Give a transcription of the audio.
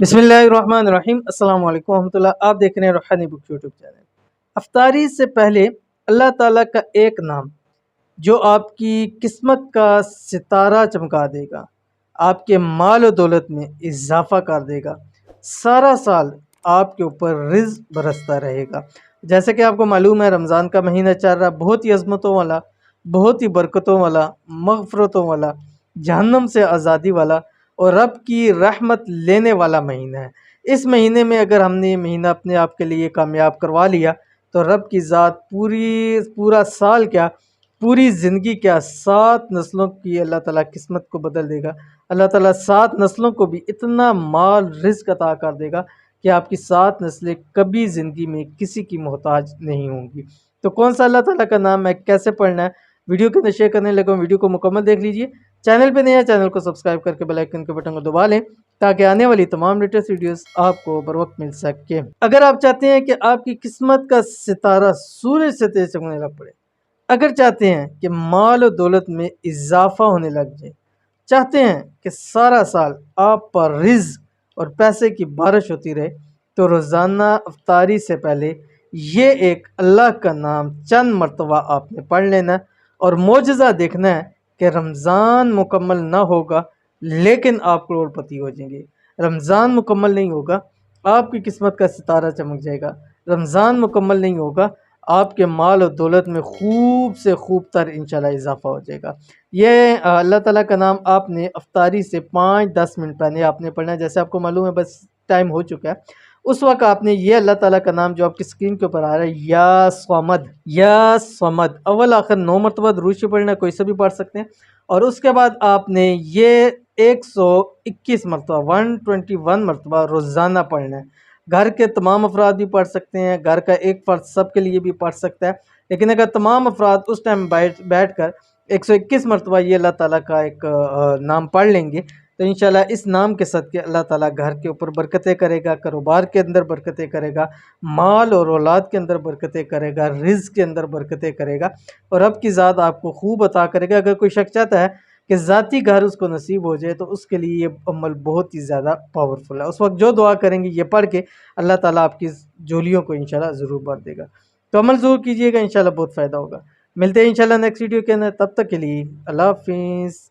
بسم اللہ الرحمن الرحیم۔ السلام علیکم ورحمۃ اللہ۔ آپ دیکھ رہے ہیں روحانی بک یوٹیوب چینل۔ افطاری سے پہلے اللہ تعالیٰ کا ایک نام جو آپ کی قسمت کا ستارہ چمکا دے گا، آپ کے مال و دولت میں اضافہ کر دے گا، سارا سال آپ کے اوپر رزق برستا رہے گا۔ جیسے کہ آپ کو معلوم ہے رمضان کا مہینہ چل رہا، بہت ہی عظمتوں والا، بہت ہی برکتوں والا، مغفرتوں والا، جہنم سے آزادی والا اور رب کی رحمت لینے والا مہینہ ہے۔ اس مہینے میں اگر ہم نے یہ مہینہ اپنے آپ کے لیے کامیاب کروا لیا تو رب کی ذات پورا سال کیا، پوری زندگی کیا، 7 نسلوں کی اللہ تعالیٰ قسمت کو بدل دے گا۔ اللہ تعالیٰ 7 نسلوں کو بھی اتنا مال رزق عطا کر دے گا کہ آپ کی 7 نسلیں کبھی زندگی میں کسی کی محتاج نہیں ہوں گی۔ تو کون سا اللہ تعالیٰ کا نام ہے، کیسے پڑھنا ہے، ویڈیو کے اندر شیئر کرنے لگا ہوں۔ ویڈیو کو مکمل دیکھ لیجئے۔ چینل پہ نیا چینل کو سبسکرائب کر کے بیل آئیکن کے بٹن کو دبا لیں تاکہ آنے والی تمام لیٹسٹ ویڈیوز آپ کو بر وقت مل سکے۔ اگر آپ چاہتے ہیں کہ آپ کی قسمت کا ستارہ سورج سے تیز چمکنے لگ پڑے، اگر چاہتے ہیں کہ مال و دولت میں اضافہ ہونے لگ جائے، چاہتے ہیں کہ سارا سال آپ پر رزق اور پیسے کی بارش ہوتی رہے، تو روزانہ افطاری سے پہلے یہ ایک اللہ کا نام چند مرتبہ آپ نے پڑھ لینا ہے اور معجزہ دیکھنا ہے کہ رمضان مکمل نہ ہوگا لیکن آپ کروڑ پتی ہو جائیں گے۔ رمضان مکمل نہیں ہوگا، آپ کی قسمت کا ستارہ چمک جائے گا۔ رمضان مکمل نہیں ہوگا، آپ کے مال و دولت میں خوب سے خوب تر انشاءاللہ اضافہ ہو جائے گا۔ یہ اللہ تعالیٰ کا نام آپ نے افطاری سے 5-10 منٹ پہلے آپ نے پڑھنا ہے۔ جیسے آپ کو معلوم ہے بس ٹائم ہو چکا ہے، اس وقت آپ نے یہ اللہ تعالیٰ کا نام جو آپ کی اسکرین کے اوپر آ رہا ہے، یا صمد، یا صمد، اول آخر 9 مرتبہ درود شریف پڑھنا ہے، کوئی سے بھی پڑھ سکتے ہیں۔ اور اس کے بعد آپ نے یہ 121 مرتبہ 121 مرتبہ روزانہ پڑھنا ہے۔ گھر کے تمام افراد بھی پڑھ سکتے ہیں، گھر کا ایک فرد سب کے لیے بھی پڑھ سکتا ہے، لیکن اگر تمام افراد اس ٹائم بیٹھ کر 121 مرتبہ یہ اللہ تعالیٰ کا ایک نام پڑھ لیں گے تو انشاءاللہ اس نام کے صدقے اللہ تعالیٰ گھر کے اوپر برکتیں کرے گا، کاروبار کے اندر برکتیں کرے گا، مال اور اولاد کے اندر برکتیں کرے گا، رزق کے اندر برکتیں کرے گا اور رب کی ذات آپ کو خوب عطا کرے گا۔ اگر کوئی شخص چاہتا ہے کہ ذاتی گھر اس کو نصیب ہو جائے تو اس کے لیے یہ عمل بہت ہی زیادہ پاورفل ہے۔ اس وقت جو دعا کریں گے یہ پڑھ کے اللہ تعالیٰ آپ کی جولیوں کو انشاءاللہ ضرور بھر دے گا۔ تو عمل ضرور کیجئے گا، انشاءاللہ بہت فائدہ ہوگا۔ ملتے ہیں انشاءاللہ نیکسٹ ویڈیو کے اندر، تب تک کے لیے اللہ حافظ۔